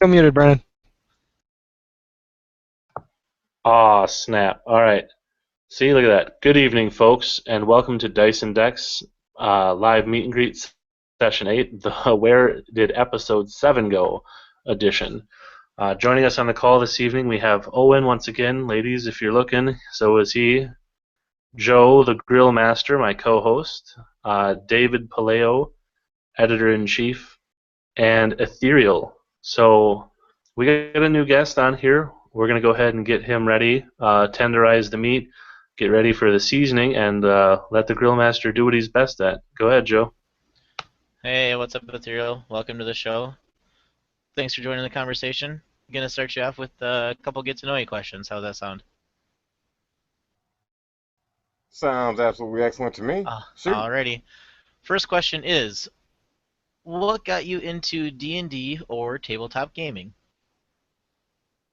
You're muted, Brennan. Ah, snap. All right. See, look at that. Good evening, folks, and welcome to Dice&Decks live meet and greet session 8, the Where Did Episode 7 Go edition. Joining us on the call this evening, we have Owen once again. Ladies, if you're looking, so is he. Joe, the Grill Master, my co-host. David Paleo, Editor-in-Chief, and Ethereal. So we got a new guest on here. We're going to go ahead and get him ready, tenderize the meat, get ready for the seasoning, and let the grill master do what he's best at. Go ahead, Joe. Hey, what's up, Ethereal? Welcome to the show. Thanks for joining the conversation. I'm going to start you off with a couple get to know you questions. How's that sound? Sounds absolutely excellent to me. Shoot. Alrighty. First question is, what got you into D&D or tabletop gaming?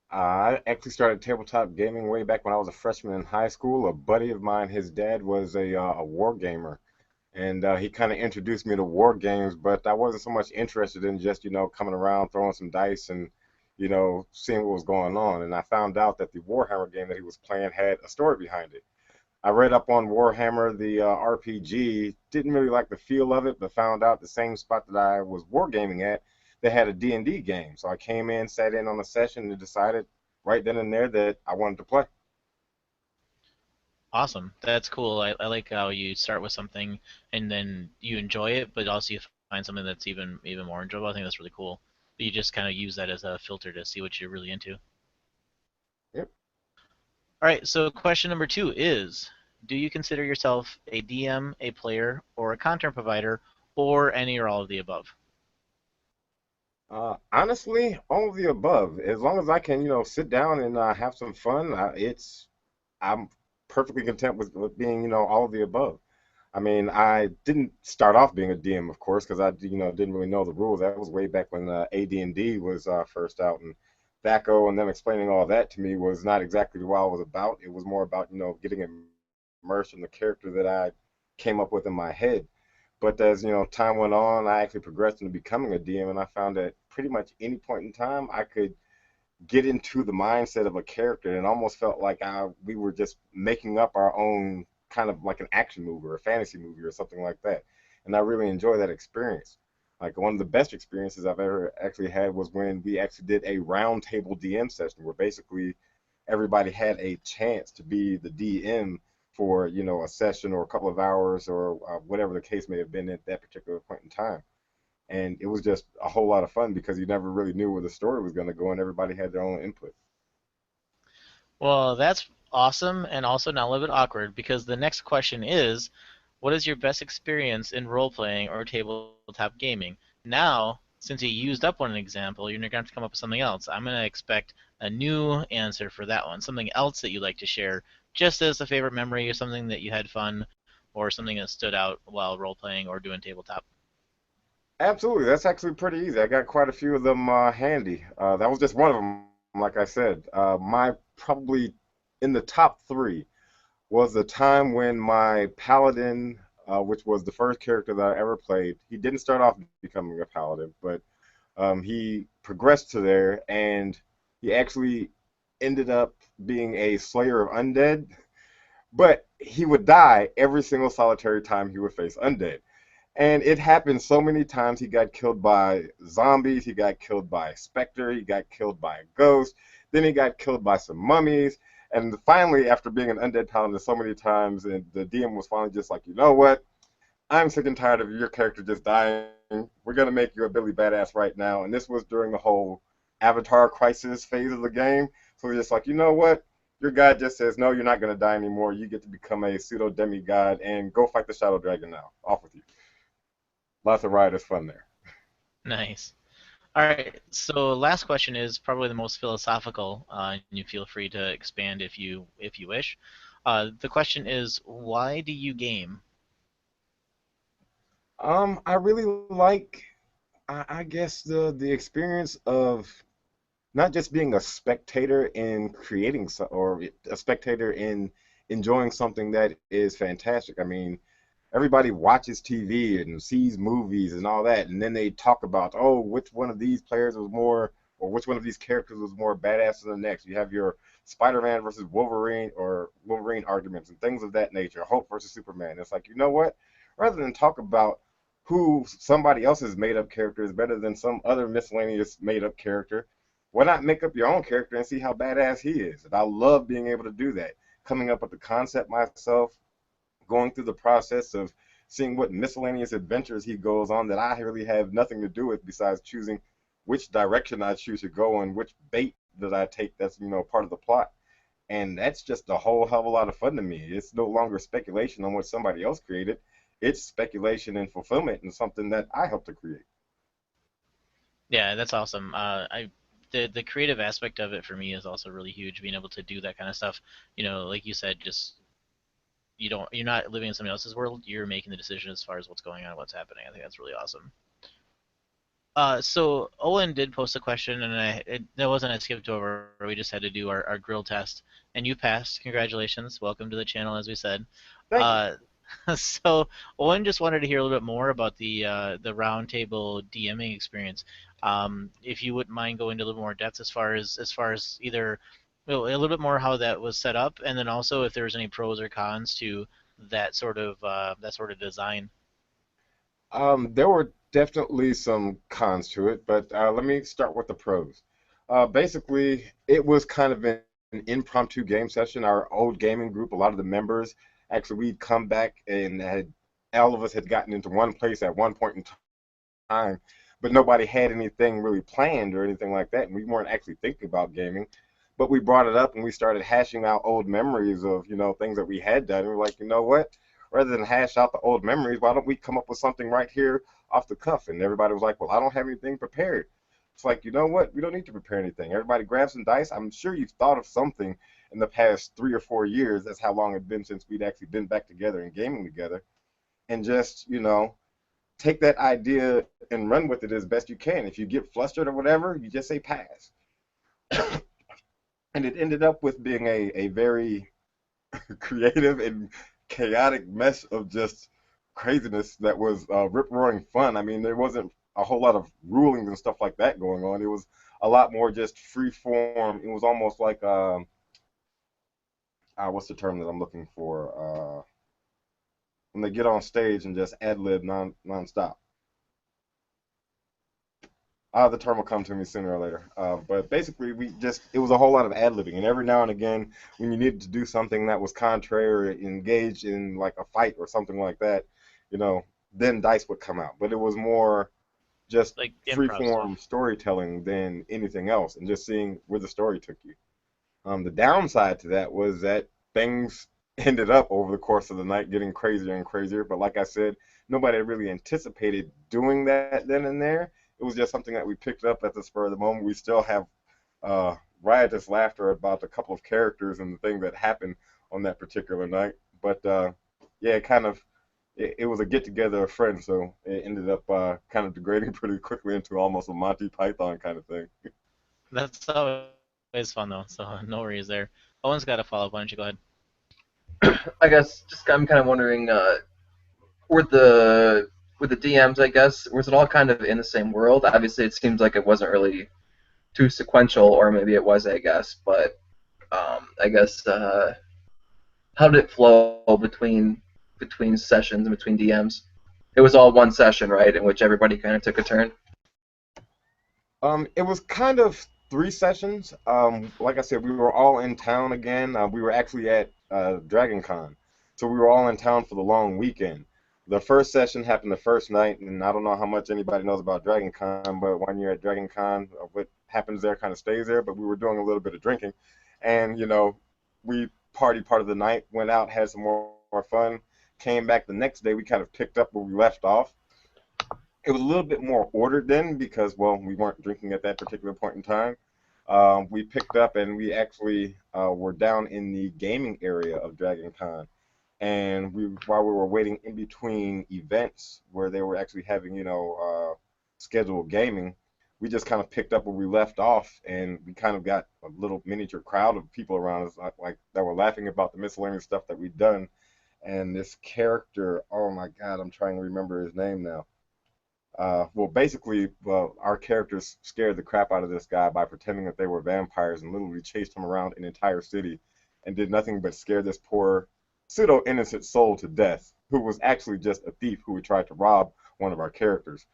I actually started tabletop gaming way back when I was a freshman in high school. A buddy of mine, his dad was a war gamer, and he kind of introduced me to war games, but I wasn't so much interested in just, coming around, throwing some dice and, seeing what was going on. And I found out that the Warhammer game that he was playing had a story behind it. I read up on Warhammer, the RPG, didn't really like the feel of it, but found out the same spot that I was wargaming at, they had a D&D game. So I came in, sat in on a session, and decided right then and there that I wanted to play. Awesome. That's cool. I like how you start with something and then you enjoy it, but also you find something that's even more enjoyable. I think that's really cool. You just kind of use that as a filter to see what you're really into. Yep. All right, so question number 2 is, do you consider yourself a DM, a player, or a content provider, or any or all of the above? Honestly, all of the above. As long as I can, sit down and have some fun, I'm perfectly content with being, all of the above. I mean, I didn't start off being a DM, of course, because I, didn't really know the rules. That was way back when AD&D was first out, and THACO and them explaining all that to me was not exactly what I was about. It was more about, getting immersed in the character that I came up with in my head. But as time went on, I actually progressed into becoming a DM, and I found that pretty much any point in time I could get into the mindset of a character, and almost felt like we were just making up our own kind of like an action movie or a fantasy movie or something like that. And I really enjoy that experience. Like one of the best experiences I've ever actually had was when we actually did a roundtable DM session where basically everybody had a chance to be the DM for a session or a couple of hours or whatever the case may have been at that particular point in time. And it was just a whole lot of fun because you never really knew where the story was going to go, and everybody had their own input. Well, that's awesome and also now a little bit awkward because the next question is, what is your best experience in role-playing or tabletop gaming? Now, since you used up one example, you're going to have to come up with something else. I'm going to expect a new answer for that one, something else that you'd like to share, just as a favorite memory or something that you had fun or something that stood out while role-playing or doing tabletop. Absolutely, that's actually pretty easy. I got quite a few of them handy. That was just one of them. Like I said, my probably in the top three was the time when my paladin, which was the first character that I ever played, he didn't start off becoming a paladin, but he progressed to there, and he actually ended up being a slayer of undead. But he would die every single solitary time he would face undead. And it happened so many times. He got killed by zombies, he got killed by a specter, he got killed by a ghost, then he got killed by some mummies. And finally, after being an undead paladin so many times, and the DM was finally just like, you know what? I'm sick and tired of your character just dying. We're gonna make you a Billy Badass right now. And this was during the whole Avatar Crisis phase of the game. So we're just like, you know what? Your guy just says, no, you're not gonna die anymore. You get to become a pseudo demigod and go fight the Shadow Dragon now. Off with you. Lots of riotous fun there. Nice. All right, so last question is probably the most philosophical, and you feel free to expand if you wish. The question is, why do you game? I really like, I guess the experience of not just being a spectator in creating or a spectator in enjoying something that is fantastic. I mean, everybody watches TV and sees movies and all that, and then they talk about, oh, which one of these players was more or which one of these characters was more badass than the next. You have your Spider-Man versus Wolverine or Wolverine arguments and things of that nature. Hulk versus Superman. It's like, you know what? Rather than talk about who somebody else's made-up character is better than some other miscellaneous made-up character, why not make up your own character and see how badass he is? And I love being able to do that. Coming up with the concept myself, going through the process of seeing what miscellaneous adventures he goes on that I really have nothing to do with besides choosing which direction I choose to go and which bait that I take that's, part of the plot. And that's just a whole hell of a lot of fun to me. It's no longer speculation on what somebody else created. It's speculation and fulfillment in something that I helped to create. Yeah, that's awesome. The creative aspect of it for me is also really huge. Being able to do that kind of stuff, like you said, just you're not living in somebody else's world. You're making the decision as far as what's going on, what's happening. I think that's really awesome. So Owen did post a question, and that wasn't a skipped over. We just had to do our grill test, and you passed. Congratulations. Welcome to the channel, as we said. Thank you. So Owen just wanted to hear a little bit more about the roundtable DMing experience. If you wouldn't mind going into a little more depth as far as either a little bit more how that was set up, and then also if there was any pros or cons to that sort of design. There were definitely some cons to it, but let me start with the pros. Basically, it was kind of an impromptu game session. Our old gaming group, a lot of the members, actually, we'd come back and all of us had gotten into one place at one point in time, but nobody had anything really planned or anything like that, and we weren't actually thinking about gaming. But we brought it up and we started hashing out old memories of, things that we had done. And we're like, you know what? Rather than hash out the old memories, why don't we come up with something right here off the cuff? And everybody was like, well, I don't have anything prepared. It's like, you know what? We don't need to prepare anything. Everybody grab some dice. I'm sure you've thought of something in the past 3 or 4 years. That's how long it's been since we'd actually been back together and gaming together. And just, take that idea and run with it as best you can. If you get flustered or whatever, you just say pass. And it ended up with being a very creative and chaotic mess of just craziness that was rip-roaring fun. I mean, there wasn't a whole lot of rulings and stuff like that going on. It was a lot more just free form. It was almost like what's the term that I'm looking for? When they get on stage and just ad lib non-stop. The term will come to me sooner or later. But basically, it was a whole lot of ad-libbing. And every now and again, when you needed to do something that was contrary or engaged in like a fight or something like that, then dice would come out. But it was more just Like improv free-form stuff. storytelling than anything else and just seeing where the story took you. The downside to that was that things ended up over the course of the night getting crazier and crazier. But like I said, nobody really anticipated doing that then and there. It was just something that we picked up at the spur of the moment. We still have riotous laughter about a couple of characters and the thing that happened on that particular night. But yeah, it was a get together of friends, so it ended up kind of degrading pretty quickly into almost a Monty Python kind of thing. That's always fun though, so no worries there. Owen's got a follow up. Why don't you go ahead? I guess just I'm kind of wondering, were the DMs, I guess, was it all kind of in the same world? Obviously, it seems like it wasn't really too sequential, or maybe it was, I guess. But I guess how did it flow between sessions and between DMs? It was all one session, right, in which everybody kind of took a turn. It was kind of 3 sessions. Like I said, we were all in town again. We were actually at Dragon Con, so we were all in town for the long weekend. The first session happened the first night, and I don't know how much anybody knows about Dragon Con, but when you're at Dragon Con, what happens there kind of stays there. But we were doing a little bit of drinking, and we party part of the night, went out, had some more fun, came back the next day. We kind of picked up where we left off. It was a little bit more ordered then because, well, we weren't drinking at that particular point in time. We picked up and we actually were down in the gaming area of Dragon Con. And while we were waiting in between events where they were actually having, scheduled gaming, we just kind of picked up where we left off, and we kind of got a little miniature crowd of people around us, like that were laughing about the miscellaneous stuff that we'd done. And this character, oh my God, I'm trying to remember his name now. Well, basically, our characters scared the crap out of this guy by pretending that they were vampires and literally chased him around an entire city and did nothing but scare this poor pseudo innocent soul to death, who was actually just a thief who had tried to rob one of our characters.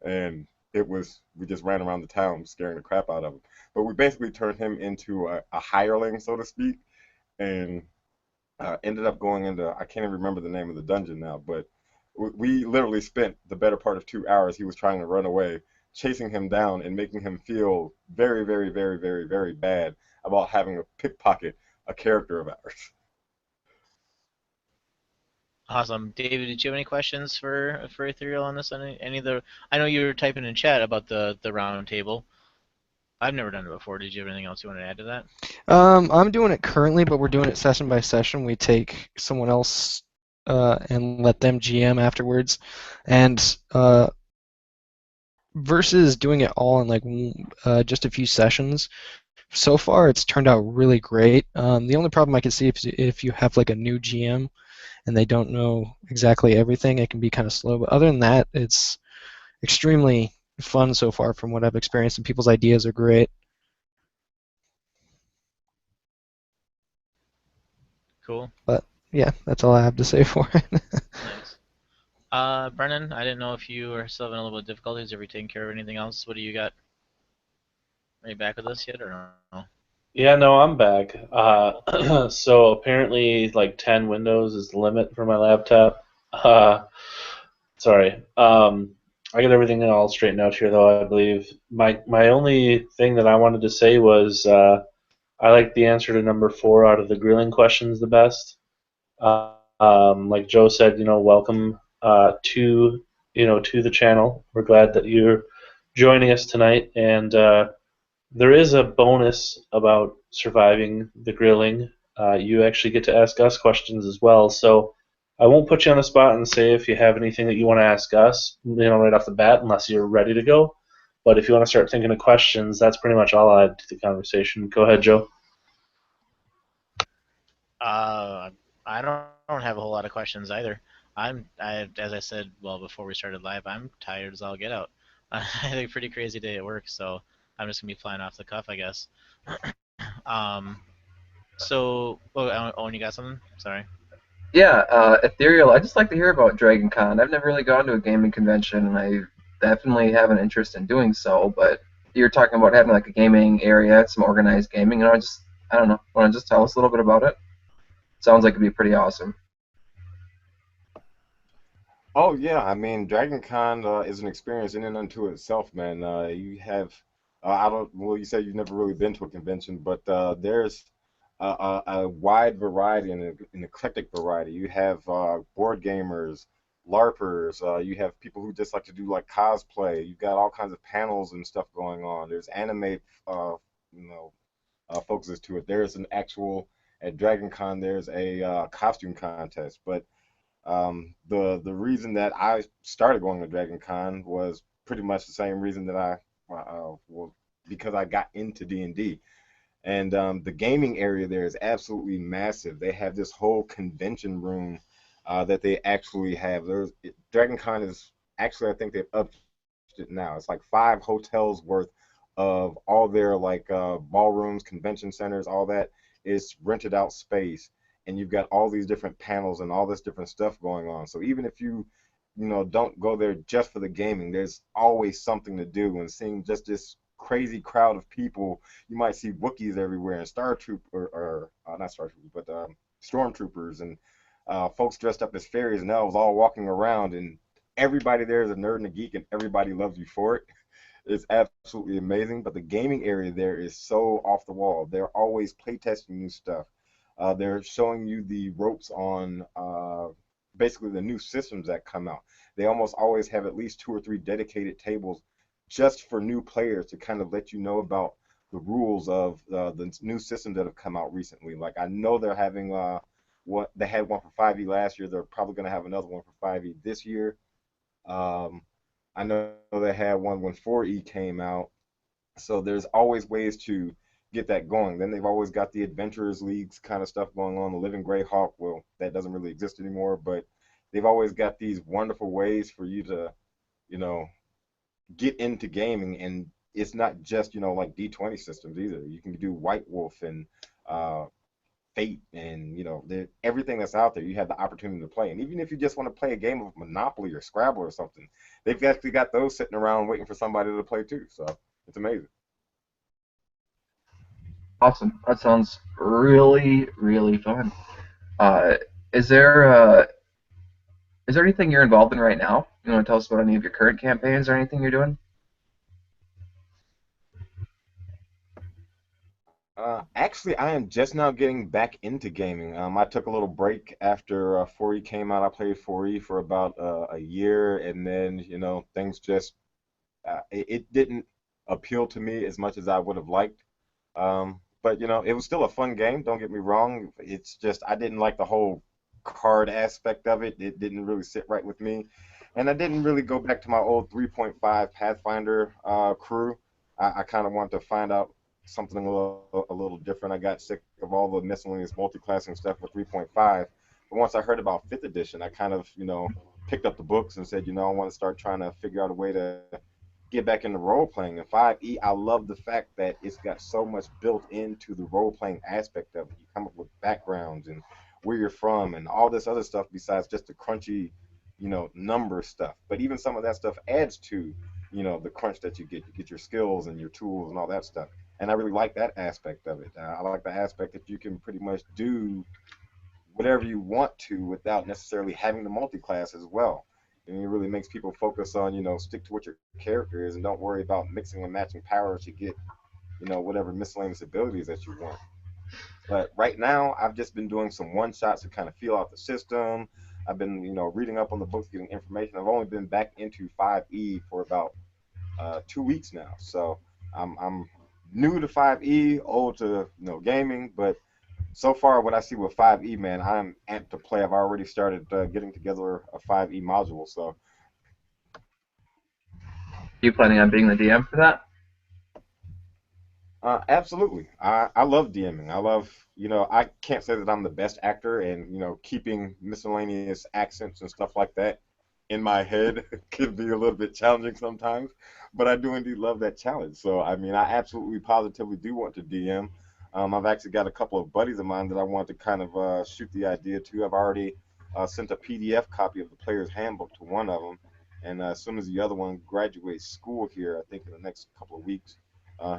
And we just ran around the town scaring the crap out of him. But we basically turned him into a hireling, so to speak, and ended up going into, I can't even remember the name of the dungeon now, but we literally spent the better part of 2 hours. He was trying to run away, chasing him down and making him feel very, very, very, very, very bad about having a pickpocket a character of ours. Awesome, David. Did you have any questions for Ethereal on this? Any of the? I know you were typing in chat about the round table. I've never done it before. Did you have anything else you want to add to that? I'm doing it currently, but we're doing it session by session. We take someone else and let them GM afterwards, and versus doing it all in like just a few sessions. So far, it's turned out really great. The only problem I can see if you have like a new GM and they don't know exactly everything, it can be kind of slow. But other than that, it's extremely fun so far from what I've experienced, and people's ideas are great. Cool. But yeah, that's all I have to say for it. Nice. Brennan, I didn't know if you were still having a little bit of difficulties. Have you taken care of anything else? What do you got? Are you back with us yet or no? Yeah, no, I'm back. So apparently, like 10 windows is the limit for my laptop. Sorry. I got everything all straightened out here, though, I believe. My only thing that I wanted to say was I like the answer to number 4 out of the grilling questions the best. Like Joe said, welcome to the channel. We're glad that you're joining us tonight, and there is a bonus about surviving the grilling. You actually get to ask us questions as well. So I won't put you on the spot and say if you have anything that you want to ask us, right off the bat, unless you're ready to go. But if you want to start thinking of questions, that's pretty much all I'll add to the conversation. Go ahead, Joe. I don't have a whole lot of questions either. As I said, well, before we started live, I'm tired as all get out. I had a pretty crazy day at work, so I'm just gonna be flying off the cuff, I guess. um, and you got something? Sorry. Yeah, Ethereal. I just like to hear about Dragon Con. I've never really gone to a gaming convention, and I definitely have an interest in doing so. But you're talking about having like a gaming area, some organized gaming, and I don't know, want to just tell us a little bit about it? Sounds like it'd be pretty awesome. Oh yeah, I mean, Dragon Con is an experience in and unto itself, man. You have, I don't, well, you said you've never really been to a convention, but there's a wide variety and an eclectic variety. You have board gamers, LARPers. You have people who just like to do like cosplay. You've got all kinds of panels and stuff going on. There's anime, you know, focuses to it. There's an actual at Dragon Con. There's a costume contest, but the reason that I started going to Dragon Con was pretty much the same reason that well, because I got into D&D. And the gaming area there is absolutely massive. They have this whole convention room that they actually have. Dragon Con is actually, I think they've upped it now. It's like 5 hotels worth of all their like ballrooms, convention centers, all that is rented out space, and you've got all these different panels and all this different stuff going on. So even if you don't go there just for the gaming, there's always something to do. And seeing just this crazy crowd of people, you might see Wookiees everywhere and Star Troop or not Star Troopers, but Stormtroopers and folks dressed up as fairies and elves all walking around, and everybody there is a nerd and a geek, and everybody loves you for it. It's absolutely amazing. But the gaming area there is so off the wall. They're always playtesting new stuff. They're showing you the ropes on basically the new systems that come out. They almost always have at least 2 or 3 dedicated tables just for new players to kind of let you know about the rules of the new systems that have come out recently. Like I know they're having what they had one for 5e last year. They're probably going to have another one for 5e this year. Um, I know they had one when 4e came out. So there's always ways to get that going. Then they've always got the Adventurers Leagues kind of stuff going on. The Living Greyhawk, well, that doesn't really exist anymore, but they've always got these wonderful ways for you to you know, get into gaming, and it's not just like D20 systems either. You can do White Wolf and uh, Fate, and everything that's out there. You have the opportunity to play, and even if you just want to play a game of Monopoly or Scrabble or something, they've actually got those sitting around waiting for somebody to play too. So it's amazing. Awesome. That sounds really, really fun. Uh, is there anything you're involved in right now? You want to tell us about any of your current campaigns or anything you're doing? Actually, I am just now getting back into gaming. I took a little break after 4E came out. I played 4E for about a year, and then things just it didn't appeal to me as much as I would have liked. But it was still a fun game. Don't get me wrong. It's just I didn't like the whole card aspect of it. It didn't really sit right with me, and I didn't really go back to my old 3.5 Pathfinder crew. I kind of wanted to find out something a little different. I got sick of all the miscellaneous multi-classing stuff with 3.5. But once I heard about 5th edition, I kind of picked up the books and said, I want to start trying to figure out a way to get back into role playing. And 5e, I love the fact that it's got so much built into the role playing aspect of it. You come up with backgrounds and where you're from and all this other stuff besides just the crunchy, number stuff. But even some of that stuff adds to, the crunch that you get. You get your skills and your tools and all that stuff. And I really like that aspect of it. I like the aspect that you can pretty much do whatever you want to without necessarily having the multi-class as well. And it really makes people focus on, stick to what your character is and don't worry about mixing and matching powers to get, whatever miscellaneous abilities that you want. But right now, I've just been doing some one shots to kind of feel out the system. I've been, reading up on the books, getting information. I've only been back into 5e for about 2 weeks now. So I'm new to 5e, old to gaming, but so far, what I see with 5e, man, I'm amped to play. I've already started getting together a 5e module. So, Are you planning on being the DM for that? absolutely. I love DMing. I love, I can't say that I'm the best actor, and, keeping miscellaneous accents and stuff like that in my head can be a little bit challenging sometimes. But I do indeed love that challenge. So, I mean, I absolutely positively do want to DM. I've actually got a couple of buddies of mine that I want to kind of shoot the idea to. I've already sent a PDF copy of the player's handbook to one of them, and as soon as the other one graduates school here, I think in the next couple of weeks,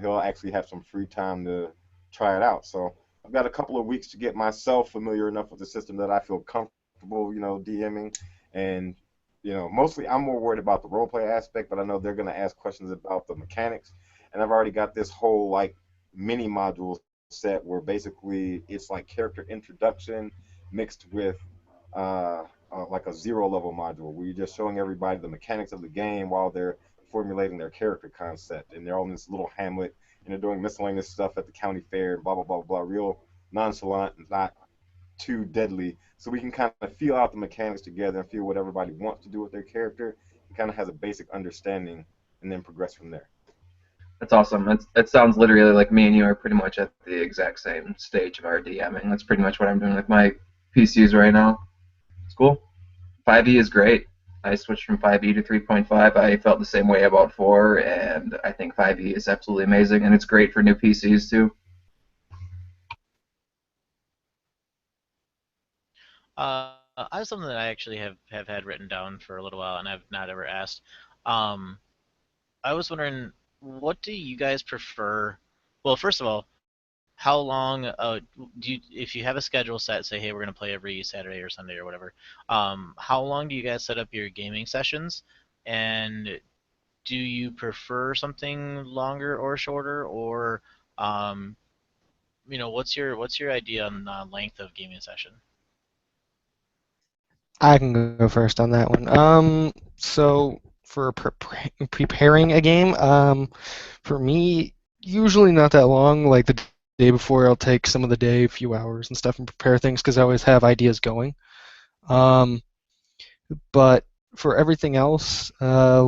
he'll actually have some free time to try it out. So I've got a couple of weeks to get myself familiar enough with the system that I feel comfortable, DMing, and mostly I'm more worried about the role play aspect, but I know they're going to ask questions about the mechanics, and I've already got this whole like mini module set where basically it's like character introduction mixed with like a zero level module where you're just showing everybody the mechanics of the game while they're formulating their character concept, and they're all in this little hamlet and they're doing miscellaneous stuff at the county fair and blah blah blah blah, real nonchalant and not too deadly, so we can kind of feel out the mechanics together and feel what everybody wants to do with their character and kind of has a basic understanding and then progress from there. That's awesome. It sounds literally like me and you are pretty much at the exact same stage of our DMing. That's pretty much what I'm doing with my PCs right now. It's cool. 5e is great. I switched from 5e to 3.5. I felt the same way about 4, and I think 5e is absolutely amazing, and it's great for new PCs too. I have something that I actually have had written down for a little while, and I've not ever asked. Um, I was wondering, what do you guys prefer? Well, first of all, how long do you, if you have a schedule set, say, hey, we're gonna play every Saturday or Sunday or whatever, how long do you guys set up your gaming sessions? And do you prefer something longer or shorter, or um, what's your idea on length of gaming session? I can go first on that one. So for preparing a game, for me, usually not that long. Like the day before, I'll take some of the day, a few hours and stuff, and prepare things because I always have ideas going. Um, but for everything else, I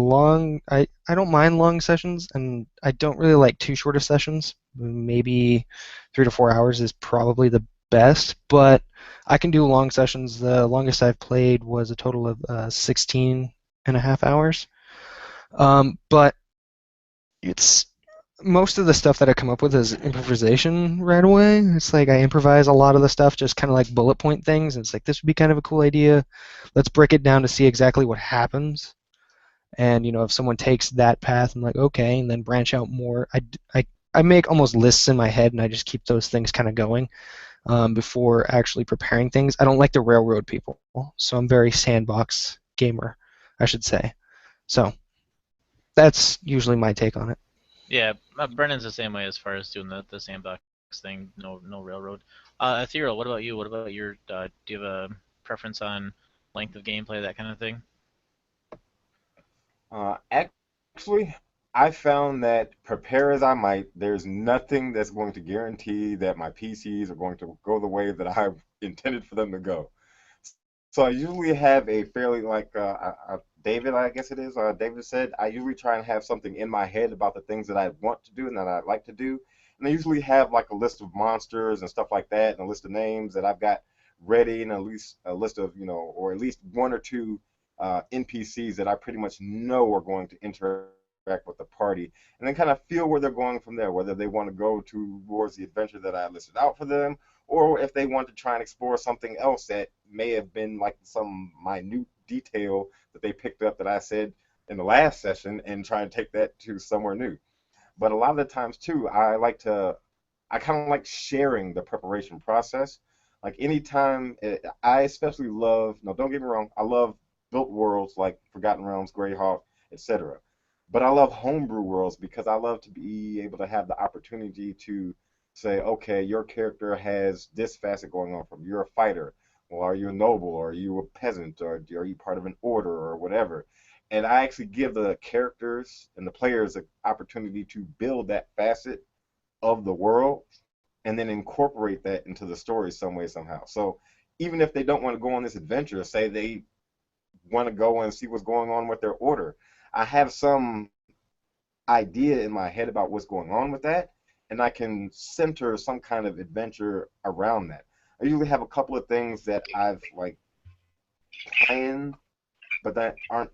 don't mind long sessions, and I don't really like too short of sessions. Maybe 3 to 4 hours is probably the best, but I can do long sessions. The longest I've played was a total of 16 and a half hours. But it's most of the stuff that I come up with is improvisation right away. It's like I improvise a lot of the stuff, just kind of like bullet point things. And it's like, this would be kind of a cool idea. Let's break it down to see exactly what happens. And if someone takes that path, I'm like, okay, and then branch out more. I make almost lists in my head, and I just keep those things kind of going before actually preparing things. I don't like to railroad people, so I'm very sandbox gamer, I should say. So that's usually my take on it. Yeah, Brennan's the same way as far as doing the sandbox thing. No railroad. Ethereal, what about you? What about your? Do you have a preference on length of gameplay, that kind of thing? Actually, I found that prepare as I might, there's nothing that's going to guarantee that my PCs are going to go the way that I've intended for them to go. So I usually have a fairly David, I guess it is. David said I usually try and have something in my head about the things that I want to do and that I'd like to do, and I usually have like a list of monsters and stuff like that, and a list of names that I've got ready, and at least a list of or at least one or two NPCs that I pretty much know are going to interact with the party, and then kind of feel where they're going from there, whether they want to go towards the adventure that I listed out for them, or if they want to try and explore something else that may have been like some minute detail that they picked up that I said in the last session and try and take that to somewhere new. But a lot of the times too, I kind of like sharing the preparation process. Like anytime, I especially love, no, don't get me wrong, I love built worlds like Forgotten Realms, Greyhawk, etc. But I love homebrew worlds because I love to be able to have the opportunity to say, okay, your character has this facet going on from you. You're a fighter. Well, are you a noble? Or are you a peasant? Or are you part of an order or whatever? And I actually give the characters and the players an opportunity to build that facet of the world and then incorporate that into the story some way, somehow. So even if they don't want to go on this adventure, say they want to go and see what's going on with their order, I have some idea in my head about what's going on with that, and I can center some kind of adventure around that. I usually have a couple of things that I've like planned, but that aren't